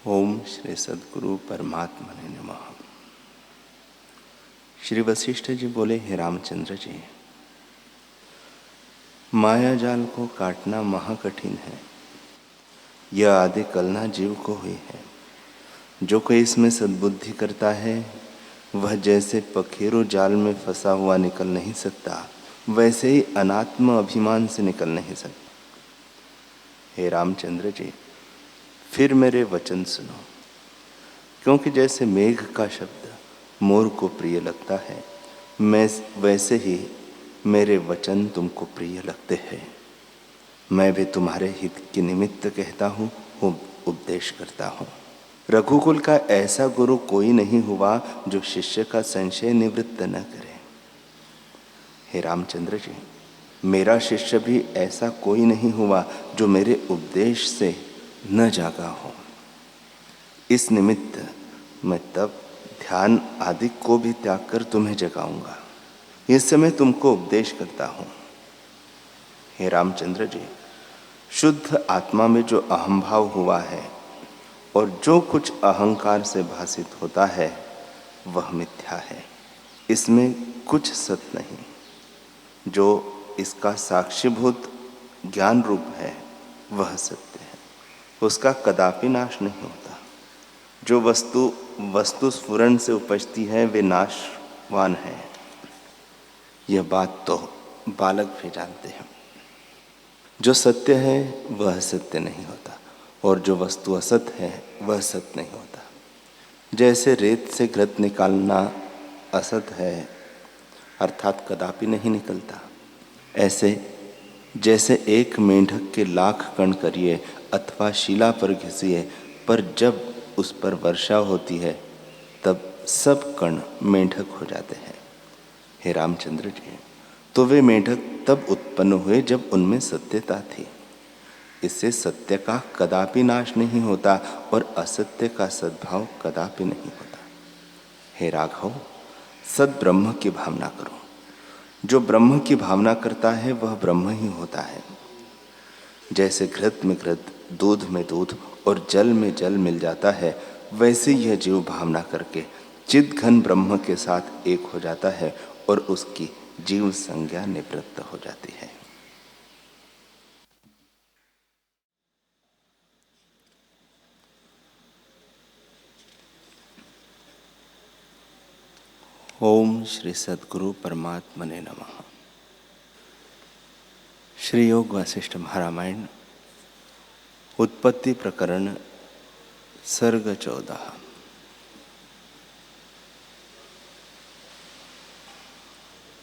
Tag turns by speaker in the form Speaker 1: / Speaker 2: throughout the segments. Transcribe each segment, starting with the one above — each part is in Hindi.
Speaker 1: ओम श्री सद्गुरु परमात्मा ने नमः। श्री वशिष्ठ जी बोले, हे रामचंद्र जी, माया जाल को काटना महाकठिन है। यह आदि कलना जीव को हुई है। जो कोई इसमें सद्बुद्धि करता है वह जैसे पखेरु जाल में फंसा हुआ निकल नहीं सकता, वैसे ही अनात्म अभिमान से निकल नहीं सकता। हे रामचंद्र जी, फिर मेरे वचन सुनो, क्योंकि जैसे मेघ का शब्द मोर को प्रिय लगता है, मैं वैसे ही मेरे वचन तुमको प्रिय लगते हैं। मैं भी तुम्हारे हित के निमित्त कहता हूँ, उपदेश करता हूँ। रघुकुल का ऐसा गुरु कोई नहीं हुआ जो शिष्य का संशय निवृत्त न करे। हे रामचंद्र जी, मेरा शिष्य भी ऐसा कोई नहीं हुआ जो मेरे उपदेश से न जागा हो। इस निमित्त मैं तब ध्यान आदि को भी त्याग कर तुम्हें जगाऊंगा। इस समय तुमको उपदेश करता हूं। हे रामचंद्र जी, शुद्ध आत्मा में जो अहंभाव हुआ है और जो कुछ अहंकार से भासित होता है वह मिथ्या है। इसमें कुछ सत्य नहीं। जो इसका साक्षीभूत ज्ञान रूप है वह सत्य है, उसका कदापि नाश नहीं होता। जो वस्तु स्फुरण से उपजती है वे नाशवान है। यह बात तो बालक भी जानते हैं। जो सत्य है वह सत्य नहीं होता और जो वस्तु असत है वह सत्य नहीं होता। जैसे रेत से घृत निकालना असत है अर्थात कदापि नहीं निकलता, ऐसे जैसे एक मेंढक के लाख कण करिए अथवा शिला पर घिसिए, पर जब उस पर वर्षा होती है तब सब कण मेंढक हो जाते हैं। हे रामचंद्र जी, तो वे मेंढक तब उत्पन्न हुए जब उनमें सत्यता थी। इससे सत्य का कदापि नाश नहीं होता और असत्य का सद्भाव कदापि नहीं होता। हे राघव, सद ब्रह्म की भावना करो। जो ब्रह्म की भावना करता है वह ब्रह्म ही होता है। जैसे घृत में घृत, दूध में दूध और जल में जल मिल जाता है, वैसे यह जीव भावना करके चिद घन ब्रह्म के साथ एक हो जाता है और उसकी जीव संज्ञा निवृत्त हो जाती है। ओम श्री सद्गुरु परमात्मा ने नमः। श्री योग वशिष्ठ महारामायण उत्पत्ति प्रकरण सर्ग 14।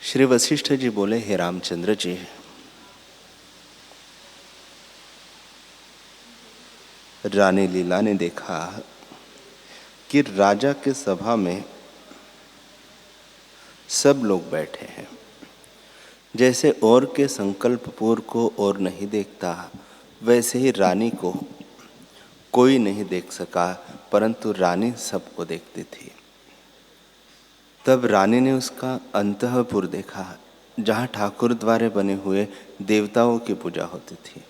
Speaker 1: श्री वशिष्ठ जी बोले, हे रामचंद्र जी, रानी लीला ने देखा कि राजा के सभा में सब लोग बैठे हैं। जैसे और के संकल्प पूर्व को और नहीं देखता, वैसे ही रानी को कोई नहीं देख सका, परंतु रानी सबको देखती थी। तब रानी ने उसका अंतःपुर देखा, जहाँ ठाकुर द्वारे बने हुए देवताओं की पूजा होती थी।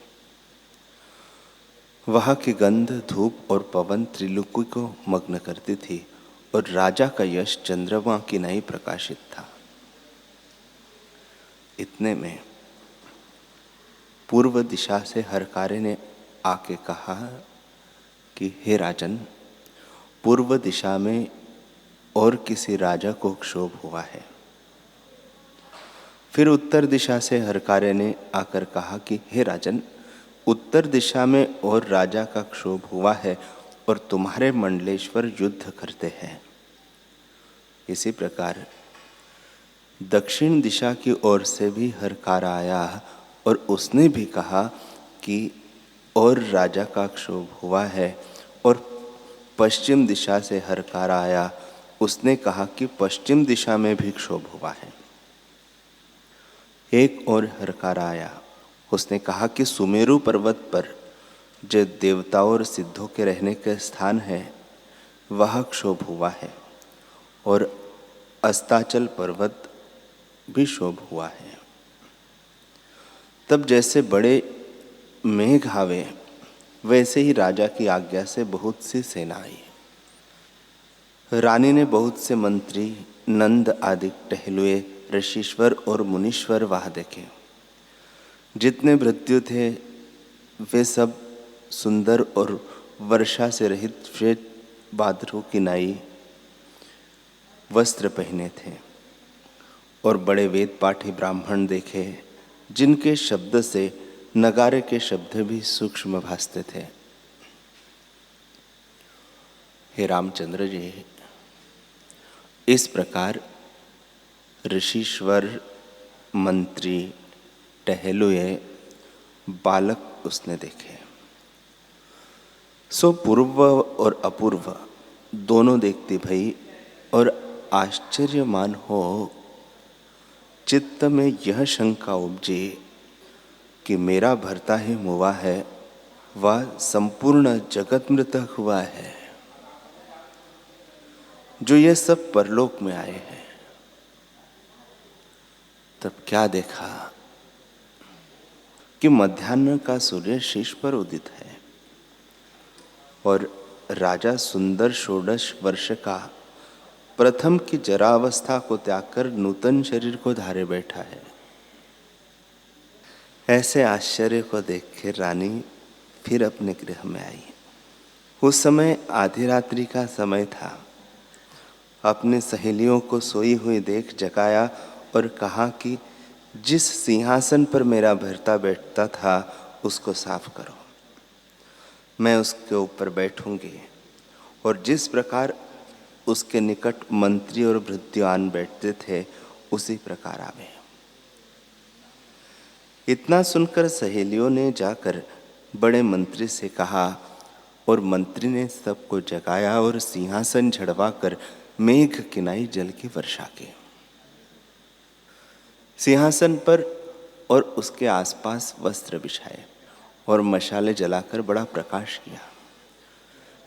Speaker 1: वहाँ की गंध, धूप और पवन त्रिलोकी को मग्न करती थी और राजा का यश चंद्रमा की नहीं प्रकाशित था। इतने में पूर्व दिशा से हरकारे ने आके कहा कि हे राजन, पूर्व दिशा में और किसी राजा को क्षोभ हुआ है। फिर उत्तर दिशा से हरकारे ने आकर कहा कि हे राजन, उत्तर दिशा में और राजा का क्षोभ हुआ है और तुम्हारे मंडलेश्वर युद्ध करते हैं। इसी प्रकार दक्षिण दिशा की ओर से भी हरकार आया और उसने भी कहा कि और राजा का क्षोभ हुआ है, और पश्चिम दिशा से हरकार आया, उसने कहा कि पश्चिम दिशा में भी क्षोभ हुआ है। एक और हरकार आया, उसने कहा कि सुमेरु पर्वत पर जो देवताओं और सिद्धों के रहने के स्थान है वह क्षोभ हुआ है, और अस्ताचल पर्वत भी क्षोभ हुआ है। तब जैसे बड़े मेघ आवे वैसे ही राजा की आज्ञा से बहुत सी सेना आई। रानी ने बहुत से मंत्री, नंद आदि टहलुए, ऋषीश्वर और मुनीश्वर वहां देखे। जितने भृत्य थे वे सब सुंदर और वर्षा से रहित श्वेत बादरों की नाई वस्त्र पहने थे। और बड़े वेद पाठी ब्राह्मण देखे, जिनके शब्द से नगारे के शब्द भी सूक्ष्म भासते थे। हे रामचंद्र जी, इस प्रकार ऋषीश्वर, मंत्री, टहलुए, बालक उसने देखे। सो पूर्व और अपूर्व दोनों देखती भई और आश्चर्यमान हो चित्त में यह शंका उपजी कि मेरा भरता ही मुआ है, वह संपूर्ण जगत मृतक हुआ है, जो ये सब परलोक में आए हैं। तब क्या देखा कि मध्याह्न का सूर्य शीश पर उदित है और राजा सुंदर 16 वर्ष का प्रथम की जरावस्था को त्याग कर नूतन शरीर को धारे बैठा है। ऐसे आश्चर्य को देख के रानी फिर अपने गृह में आई। उस समय आधी रात्रि का समय था। अपने सहेलियों को सोई हुई देख जगाया और कहा कि जिस सिंहासन पर मेरा भरता बैठता था उसको साफ करो, मैं उसके ऊपर बैठूंगी और जिस प्रकार उसके निकट मंत्री और भृत्यान बैठते थे उसी प्रकार आवे। इतना सुनकर सहेलियों ने जाकर बड़े मंत्री से कहा और मंत्री ने सबको जगाया और सिंहासन झड़वा कर मेघ किनाई जल की वर्षा की। सिंहासन पर और उसके आसपास वस्त्र बिछाए और मशाले जलाकर बड़ा प्रकाश किया।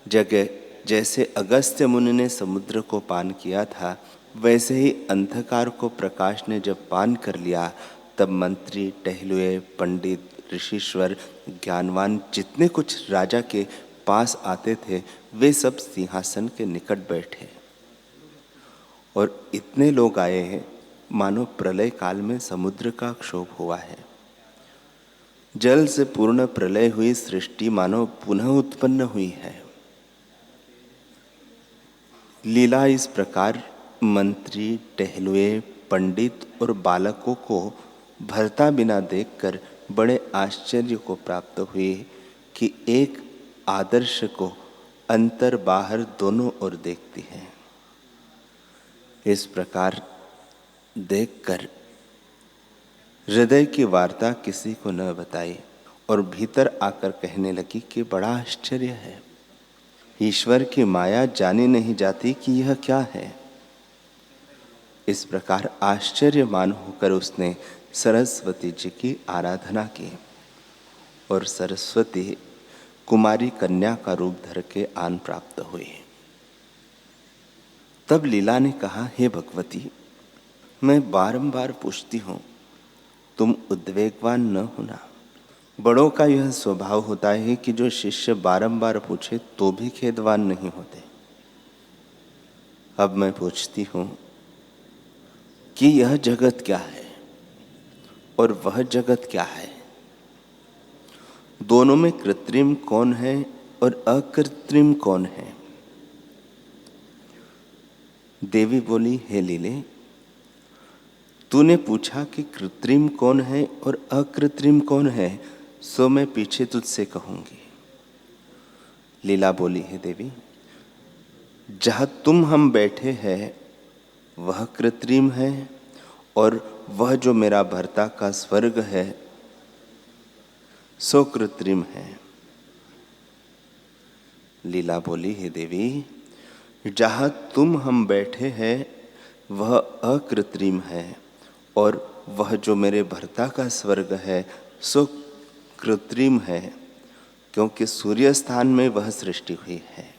Speaker 1: जगह जैसे अगस्त्य मुनि ने समुद्र को पान किया था, वैसे ही अंधकार को प्रकाश ने जब पान कर लिया, तब मंत्री, टहलुए, पंडित, ऋषीश्वर, ज्ञानवान जितने कुछ राजा के पास आते थे, वे सब सिंहासन के निकट बैठे और इतने लोग आए हैं मानो प्रलय काल में समुद्र का क्षोभ हुआ है। जल से पूर्ण प्रलय हुई सृष्टि मानो पुनः उत्पन्न हुई है। लीला इस प्रकार मंत्री, टहलुए, पंडित और बालकों को भरता बिना देखकर बड़े आश्चर्य को प्राप्त हुई कि एक आदर्श को अंतर बाहर दोनों ओर देखती है। इस प्रकार देखकर हृदय की वार्ता किसी को न बताई और भीतर आकर कहने लगी कि बड़ा आश्चर्य है, ईश्वर की माया जानी नहीं जाती कि यह क्या है। इस प्रकार आश्चर्यमान होकर उसने सरस्वती जी की आराधना की और सरस्वती कुमारी कन्या का रूप धर के आन प्राप्त हुई। तब लीला ने कहा, हे भगवती, मैं बारंबार पूछती हूँ, तुम उद्वेगवान न होना। बड़ों का यह स्वभाव होता है कि जो शिष्य बारंबार पूछे तो भी खेदवान नहीं होते। अब मैं पूछती हूँ कि यह जगत क्या है और वह जगत क्या है, दोनों में कृत्रिम कौन है और अकृत्रिम कौन है। देवी बोली, हे लीले, तूने पूछा कि कृत्रिम कौन है और अकृत्रिम कौन है, सो मैं पीछे तुझसे कहूंगी। लीला बोली, हे देवी, जहाँ तुम हम बैठे हैं वह कृत्रिम है और वह जो मेरा भरता का स्वर्ग है सो कृत्रिम है। लीला बोली, हे देवी, जहाँ तुम हम बैठे हैं वह अकृत्रिम है और वह जो मेरे भरता का स्वर्ग है सो कृत्रिम है, क्योंकि सूर्य स्थान में वह सृष्टि हुई है।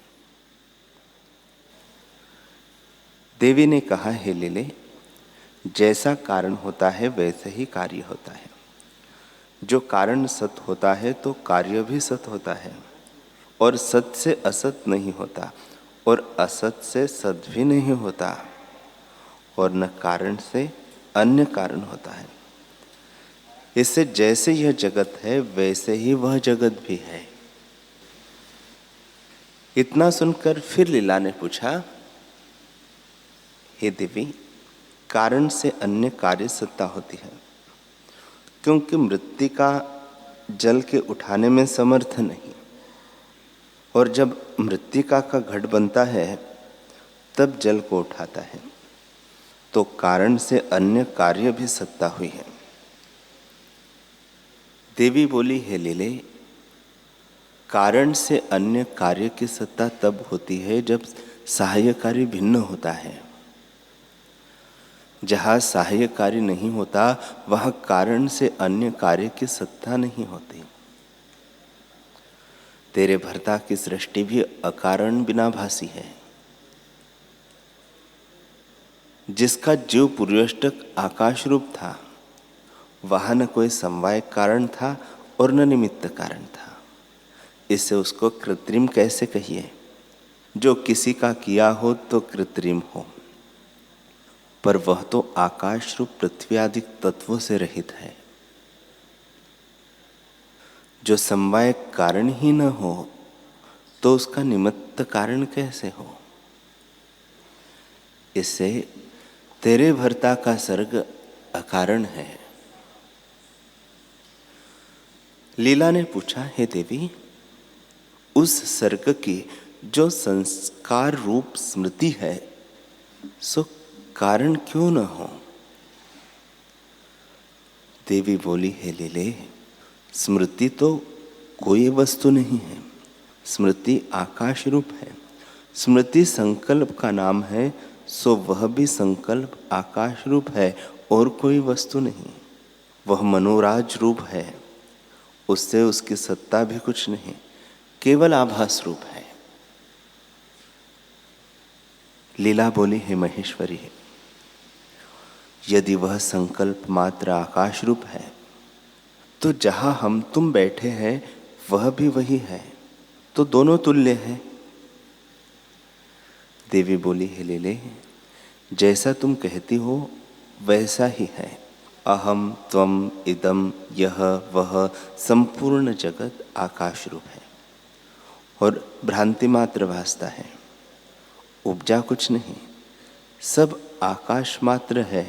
Speaker 1: देवी ने कहा, हे लीले, जैसा कारण होता है वैसे ही कार्य होता है। जो कारण सत होता है तो कार्य भी सत होता है, और सत से असत नहीं होता, और असत से सत भी नहीं होता, और न कारण से अन्य कारण होता है। इससे जैसे यह जगत है वैसे ही वह जगत भी है। इतना सुनकर फिर लीला ने पूछा, हे देवी, कारण से अन्य कार्य सत्ता होती है, क्योंकि मृत्तिका जल के उठाने में समर्थ नहीं, और जब मृत्तिका का घट बनता है तब जल को उठाता है, तो कारण से अन्य कार्य भी सत्ता हुई है। देवी बोली, हे लीले, कारण से अन्य कार्य की सत्ता तब होती है जब सहाय्य कार्य भिन्न होता है। जहाँ सहाय्य कार्य नहीं होता वहाँ कारण से अन्य कार्य की सत्ता नहीं होती। तेरे भर्ता की सृष्टि भी अकारण बिना भासी है। जिसका जीव पूर्वष्टक आकाश रूप था, वहाँ न कोई समवाय कारण था और न निमित्त कारण था। इससे उसको कृत्रिम कैसे कहिए? जो किसी का किया हो तो कृत्रिम हो, पर वह तो आकाश रूप पृथ्वी आदि तत्वों से रहित है। जो समवाय कारण ही न हो तो उसका निमित्त कारण कैसे हो? इससे तेरे भर्ता का सर्ग अकारण है। लीला ने पूछा, हे देवी, उस सर्ग की जो संस्कार रूप स्मृति है सो कारण क्यों न हो? देवी बोली, हे लीले, स्मृति तो कोई वस्तु नहीं है। स्मृति आकाश रूप है। स्मृति संकल्प का नाम है, सो वह भी संकल्प आकाश रूप है और कोई वस्तु नहीं। वह मनोराज रूप है, उससे उसकी सत्ता भी कुछ नहीं, केवल आभास रूप है। लीला बोली, हे महेश्वरी, यदि वह संकल्प मात्र आकाश रूप है तो जहां हम तुम बैठे हैं वह भी वही है, तो दोनों तुल्य है। देवी बोली, हे लीले, जैसा तुम कहती हो वैसा ही है। अहम त्वम इदम यह वह संपूर्ण जगत आकाश रूप है और भ्रांति मात्र भासता है, उपजा कुछ नहीं। सब आकाश मात्र है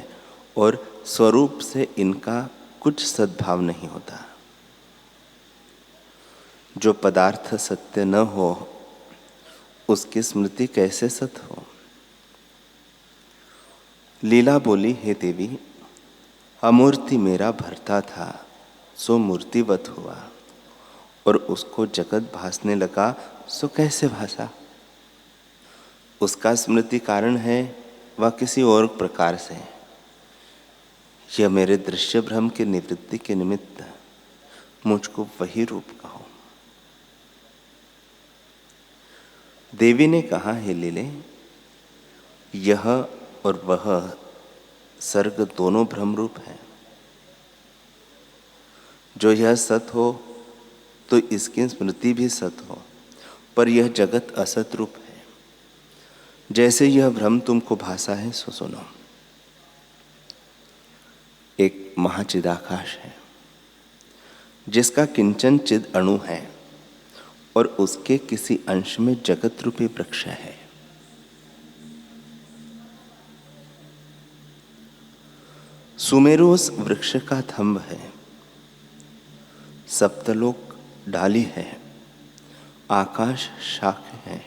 Speaker 1: और स्वरूप से इनका कुछ सद्भाव नहीं होता। जो पदार्थ सत्य न हो उसकी स्मृति कैसे सत हो? लीला बोली, हे देवी, अमूर्ति मेरा भरता था सो मूर्तिवत हुआ, और उसको जगत भासने लगा सो कैसे भासा? उसका स्मृति कारण है वह किसी और प्रकार से। यह मेरे दृश्य भ्रम के निवृत्ति के निमित्त मुझको वही रूप कहो। देवी ने कहा, हे लीले, यह और वह सर्ग दोनों भ्रम रूप है। जो यह सत हो तो इसकी स्मृति भी सत हो, पर यह जगत असत रूप है। जैसे यह भ्रम तुमको भासा है सो सुनो। एक महाचिदाकाश है जिसका किंचन चिद अणु है और उसके किसी अंश में जगत रूपी वृक्ष है। सुमेरु उस वृक्ष का थंब है, सप्तलोक डाली है, आकाश शाख है,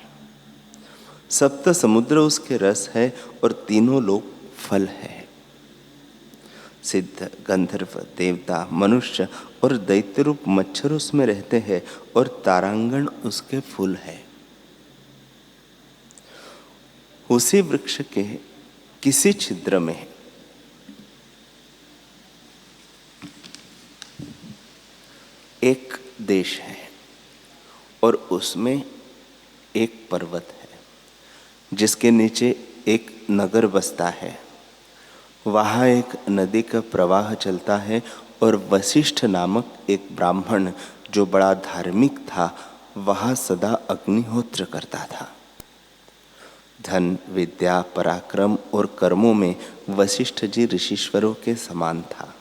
Speaker 1: सप्त समुद्र उसके रस है और तीनों लोक फल है। सिद्ध, गंधर्व, देवता, मनुष्य और दैत्य रूप मच्छर उसमें रहते हैं और तारांगण उसके फूल है। उसी वृक्ष के किसी छिद्र में एक देश है और उसमें एक पर्वत है जिसके नीचे एक नगर बसता है। वहाँ एक नदी का प्रवाह चलता है और वशिष्ठ नामक एक ब्राह्मण जो बड़ा धार्मिक था वहाँ सदा अग्निहोत्र करता था। धन, विद्या, पराक्रम और कर्मों में वशिष्ठ जी ऋषिश्वरों के समान था,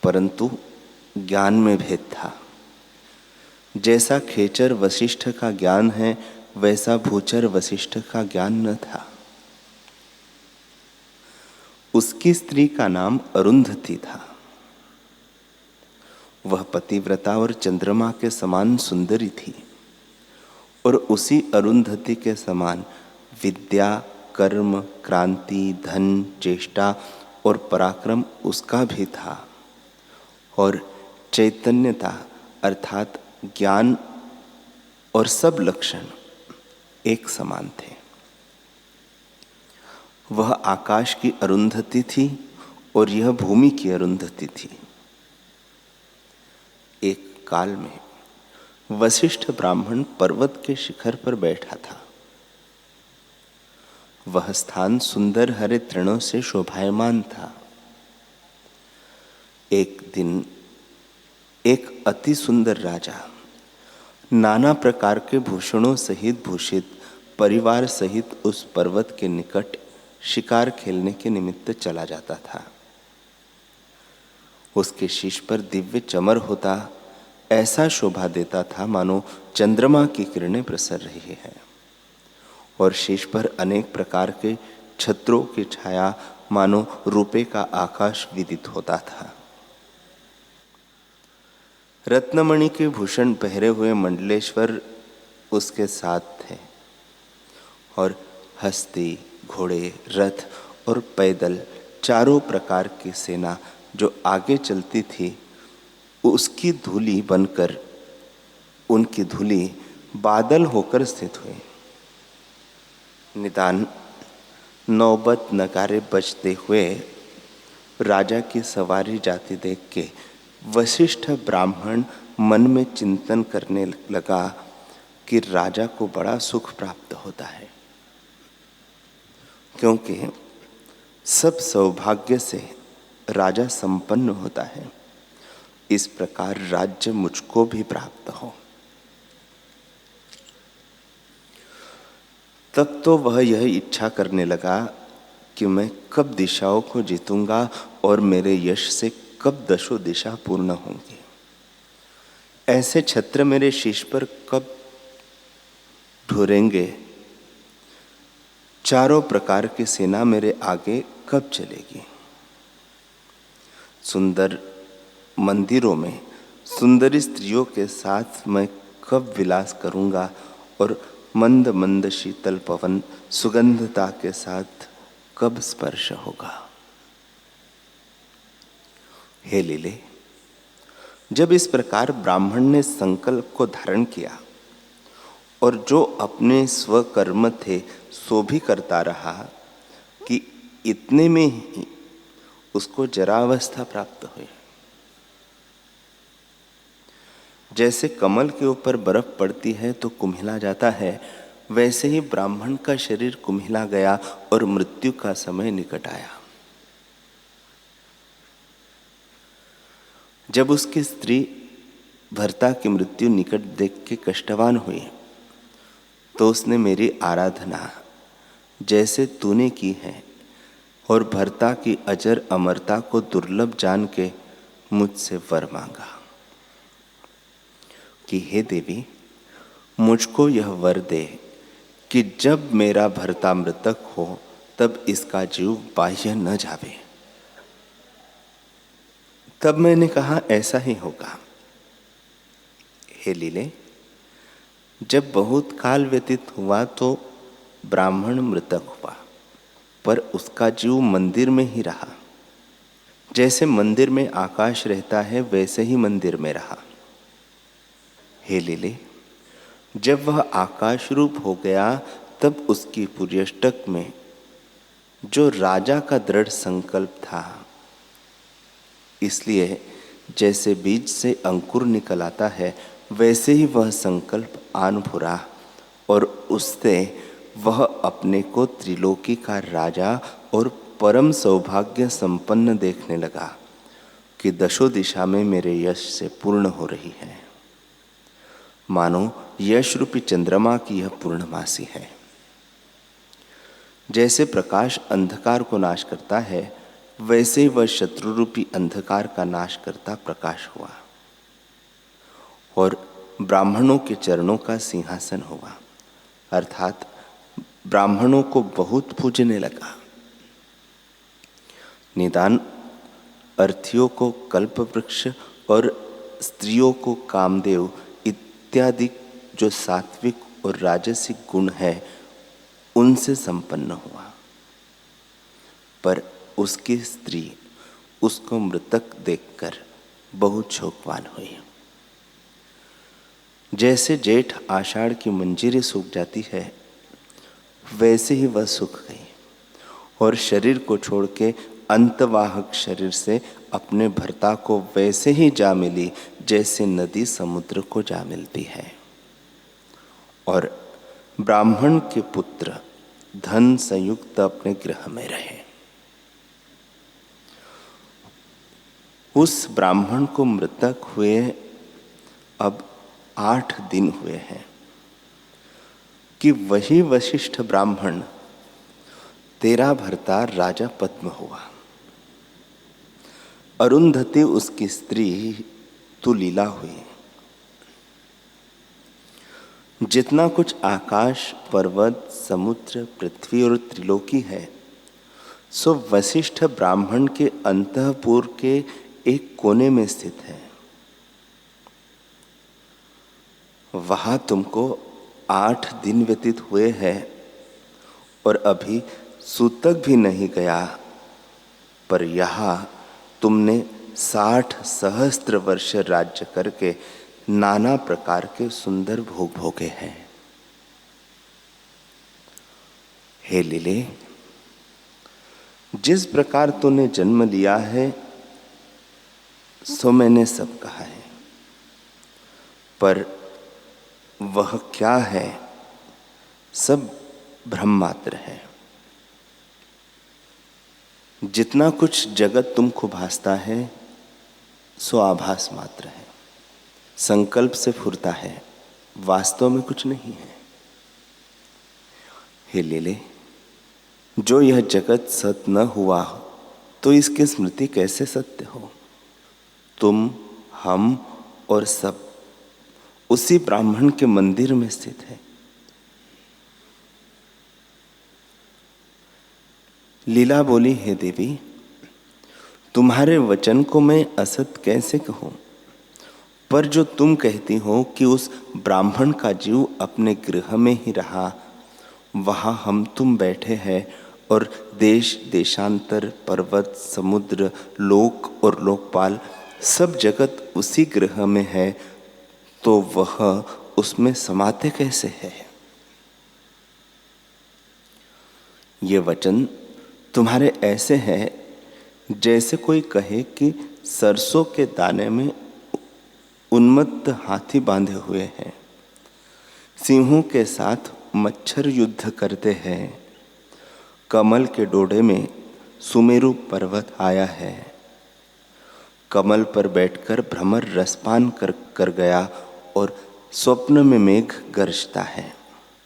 Speaker 1: परंतु ज्ञान में भेद था। जैसा खेचर वशिष्ठ का ज्ञान है वैसा भूचर वशिष्ठ का ज्ञान न था। उसकी स्त्री का नाम अरुंधति था। वह पतिव्रता और चंद्रमा के समान सुंदरी थी और उसी अरुंधति के समान विद्या, कर्म, क्रांति, धन, चेष्टा और पराक्रम उसका भी था और चैतन्यता अर्थात ज्ञान और सब लक्षण एक समान थे। वह आकाश की अरुंधति थी और यह भूमि की अरुंधति थी। एक काल में वशिष्ठ ब्राह्मण पर्वत के शिखर पर बैठा था। वह स्थान सुंदर हरे तृणों से शोभायमान था। एक दिन एक अति सुंदर राजा नाना प्रकार के भूषणों सहित भूषित परिवार सहित उस पर्वत के निकट शिकार खेलने के निमित्त चला जाता था। उसके शीश पर दिव्य चमर होता, ऐसा शोभा देता था मानो चंद्रमा की किरणें प्रसर रही है और शीश पर अनेक प्रकार के छत्रों की छाया मानो रूपे का आकाश विदित होता था। रत्नमणि के भूषण पहरे हुए मंडलेश्वर उसके साथ थे और हस्ती, घोड़े, रथ और पैदल चारों प्रकार की सेना जो आगे चलती थी उसकी धूली बनकर उनकी धूली बादल होकर स्थित हुई। निदान नौबत नगारे बजते हुए राजा की सवारी जाती देख के वशिष्ठ ब्राह्मण मन में चिंतन करने लगा कि राजा को बड़ा सुख प्राप्त होता है, क्योंकि सब सौभाग्य से राजा संपन्न होता है। इस प्रकार राज्य मुझको भी प्राप्त हो। तब तो वह यह इच्छा करने लगा कि मैं कब दिशाओं को जीतूंगा और मेरे यश से कब दशों दिशा पूर्ण होंगी। ऐसे छत्र मेरे शीश पर कब ढुरेंगे, चारों प्रकार की सेना मेरे आगे कब चलेगी। सुंदर मंदिरों में सुंदरी स्त्रियों के साथ मैं कब विलास करूंगा और मंद मंद शीतल पवन सुगंधता के साथ कब स्पर्श होगा। हे लीले, जब इस प्रकार ब्राह्मण ने संकल्प को धारण किया और जो अपने स्वकर्म थे सो भी करता रहा कि इतने में ही उसको जरावस्था प्राप्त हुई। जैसे कमल के ऊपर बर्फ पड़ती है तो कुम्हिला जाता है, वैसे ही ब्राह्मण का शरीर कुम्हिला गया और मृत्यु का समय निकट आया। जब उसकी स्त्री भर्ता की मृत्यु निकट देख के कष्टवान हुई तो उसने मेरी आराधना जैसे तूने की है और भर्ता की अजर अमरता को दुर्लभ जान के मुझसे वर मांगा कि हे देवी, मुझको यह वर दे कि जब मेरा भर्ता मृतक हो तब इसका जीव बाह्य न जावे। तब मैंने कहा ऐसा ही होगा। हे लीले, जब बहुत काल व्यतीत हुआ तो ब्राह्मण मृतक हुआ, पर उसका जीव मंदिर में ही रहा। जैसे मंदिर में आकाश रहता है वैसे ही मंदिर में रहा। हे लीले, जब वह आकाश रूप हो गया तब उसकी पुर्यष्टक में जो राजा का दृढ़ संकल्प था, इसलिए जैसे बीज से अंकुर निकल आता है वैसे ही वह संकल्प आन भुरा और उससे वह अपने को त्रिलोकी का राजा और परम सौभाग्य संपन्न देखने लगा कि दशों दिशा में मेरे यश से पूर्ण हो रही है। मानो यश रूपी चंद्रमा की यह पूर्णमासी है। जैसे प्रकाश अंधकार को नाश करता है, वैसे ही वह शत्रु रूपी अंधकार का नाश करता प्रकाश हुआ और ब्राह्मणों के चरणों का सिंहासन हुआ, अर्थात ब्राह्मणों को बहुत पूजने लगा। निदान अर्थियों को कल्प वृक्ष और स्त्रियों को कामदेव इत्यादि जो सात्विक और राजसिक गुण है उनसे संपन्न हुआ। पर उसकी स्त्री उसको मृतक देखकर बहुत शोकवान हुई। जैसे जेठ आषाढ़ की मंजीरें सूख जाती है, वैसे ही वह सूख गई और शरीर को छोड़ के अंतवाहक शरीर से अपने भर्ता को वैसे ही जा मिली जैसे नदी समुद्र को जा मिलती है। और ब्राह्मण के पुत्र धन संयुक्त अपने गृह में रहे। उस ब्राह्मण को मृतक हुए अब 8 दिन हुए हैं कि वही वशिष्ठ ब्राह्मण तेरा भर्ता राजा पद्म हुआ। अरुंधति उसकी स्त्री तू लीला हुई। जितना कुछ आकाश, पर्वत, समुद्र, पृथ्वी और त्रिलोकी है, सो वशिष्ठ ब्राह्मण के अंतःपुर के एक कोने में स्थित है। वहां तुमको 8 दिन व्यतीत हुए हैं और अभी सूतक भी नहीं गया, पर यहाँ तुमने 60 सहस्त्र वर्ष राज्य करके नाना प्रकार के सुंदर भोग भोगे हैं। हे लीले, जिस प्रकार तूने जन्म लिया है सो मैंने सब कहा है, पर वह क्या है सब भ्रम मात्र है। जितना कुछ जगत तुमको भासता है सो आभास मात्र है, संकल्प से फुरता है, वास्तव में कुछ नहीं है। हे लीले, जो यह जगत सत न हुआ तो इसकी स्मृति कैसे सत्य हो। तुम, हम और सब उसी ब्राह्मण के मंदिर में स्थित है। लीला बोली, हे देवी, तुम्हारे वचन को मैं असत कैसे कहूं, पर जो तुम कहती हो कि उस ब्राह्मण का जीव अपने गृह में ही रहा, वहां हम तुम बैठे हैं और देश देशांतर, पर्वत, समुद्र, लोक और लोकपाल सब जगत उसी गृह में है, तो वह उसमें समाते कैसे है। ये वचन तुम्हारे ऐसे हैं जैसे कोई कहे कि सरसों के दाने में उन्मत्त हाथी बांधे हुए हैं, सिंहों के साथ मच्छर युद्ध करते हैं, कमल के डोडे में सुमेरु पर्वत आया है, कमल पर बैठकर भ्रमर रसपान कर गया और स्वप्न में मेघ गरजता है,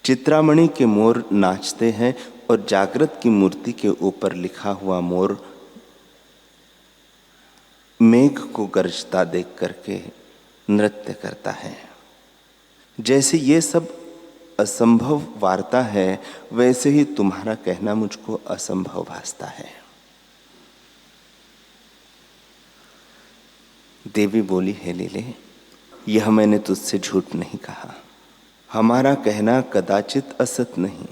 Speaker 1: चित्रामणि के मोर नाचते हैं और जागृत की मूर्ति के ऊपर लिखा हुआ मोर मेघ को गरजता देख करके नृत्य करता है। जैसे ये सब असंभव वार्ता है, वैसे ही तुम्हारा कहना मुझको असंभव भासता है। देवी बोली, हे लीले, यह मैंने तुझसे झूठ नहीं कहा। हमारा कहना कदाचित असत नहीं,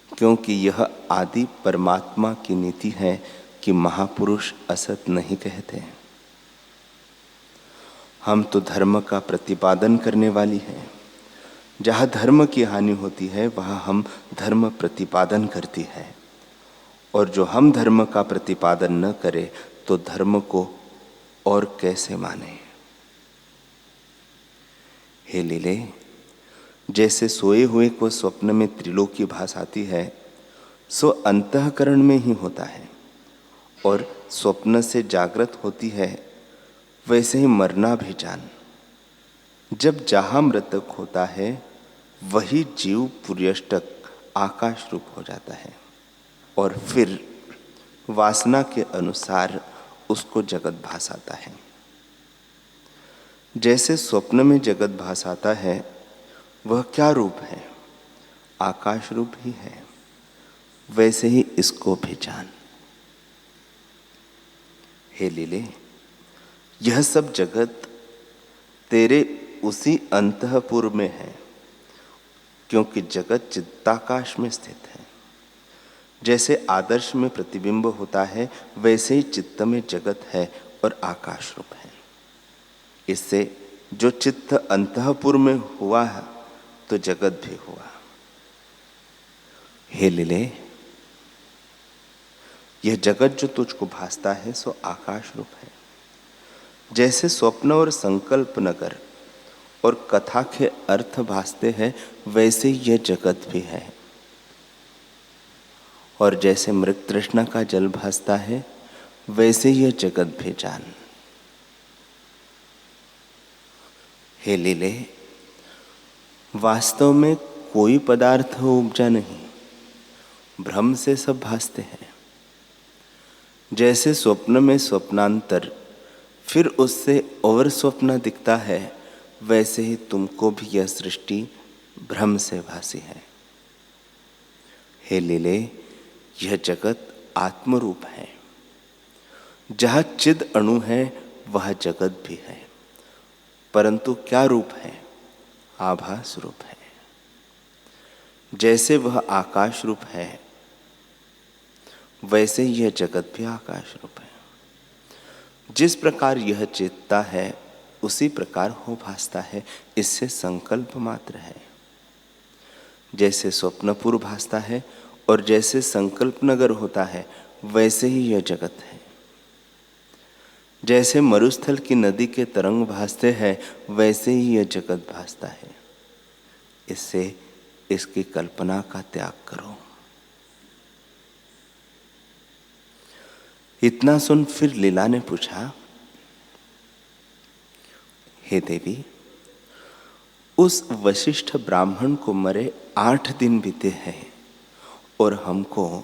Speaker 1: क्योंकि यह आदि परमात्मा की नीति है कि महापुरुष असत नहीं कहते। हम तो धर्म का प्रतिपादन करने वाली हैं। जहाँ धर्म की हानि होती है वहाँ हम धर्म प्रतिपादन करती है, और जो हम धर्म का प्रतिपादन न करें तो धर्म को और कैसे माने। हे लीले, जैसे सोए हुए को स्वप्न में त्रिलोकी भास आती है, सो अंतःकरण में ही होता है और स्वप्न से जागृत होती है, वैसे ही मरना भी जान। जब जहाँ मृतक होता है वही जीव पुर्यष्टक आकाश रूप हो जाता है और फिर वासना के अनुसार उसको जगत भास आता है। जैसे स्वप्न में जगत भास आता है, वह क्या रूप है? आकाश रूप ही है। वैसे ही इसको भी जान। हे लीले, यह सब जगत तेरे उसी अंतःपुर में है, क्योंकि जगत चित्ताकाश में स्थित है। जैसे आदर्श में प्रतिबिंब होता है, वैसे ही चित्त में जगत है और आकाश रूप है। इससे जो चित्त अंतःपुर में हुआ है तो जगत भी हुआ। हे लीले, यह जगत जो तुझको भासता है सो आकाश रूप है। जैसे स्वप्न और संकल्प नगर और कथा के अर्थ भासते हैं, वैसे यह जगत भी है। और जैसे मृग तृष्णा का जल भासता है, वैसे यह जगत भी जान। हे लीले, वास्तव में कोई पदार्थ उपजा नहीं, भ्रम से सब भासते हैं। जैसे स्वप्न में स्वप्नांतर फिर उससे और स्वप्न दिखता है, वैसे ही तुमको भी यह सृष्टि भ्रम से भासी है। हे लीले, यह जगत आत्मरूप है। जहाँ चिद अणु है वह जगत भी है, परंतु क्या रूप है? आभास रूप है। जैसे वह आकाश रूप है, वैसे यह जगत भी आकाश रूप है। जिस प्रकार यह चेतता है उसी प्रकार हो भासता है, इससे संकल्प मात्र है। जैसे स्वप्नपुर भासता है और जैसे संकल्प नगर होता है, वैसे ही यह जगत है। जैसे मरुस्थल की नदी के तरंग भासते हैं, वैसे ही यह जगत भासता है। इससे इसकी कल्पना का त्याग करो। इतना सुन फिर लीला ने पूछा, हे देवी, उस वशिष्ठ ब्राह्मण को मरे 8 दिन बीते हैं और हमको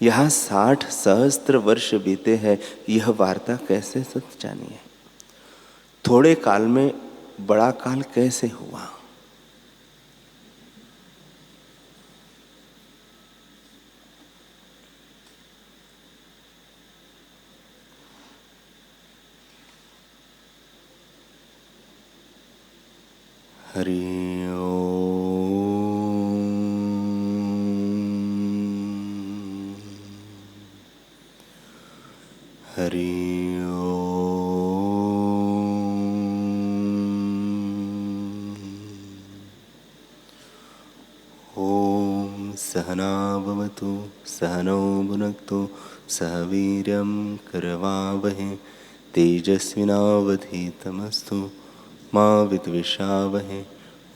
Speaker 1: यहाँ 60 सहस्त्र वर्ष बीते हैं। यह वार्ता कैसे सच जानी है? थोड़े काल में बड़ा काल कैसे हुआ? हरि ओम। हरि ओम। सहना भवतु सहनौ भुनक्तु सह वीर्यं करवावहै तेजस्विनावधीतमस्तु मा विद्विषावहै।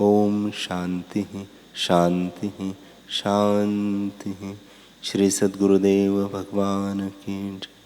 Speaker 1: ओम शांति शांति शांति। श्री सद्गुरुदेव भगवान की जय।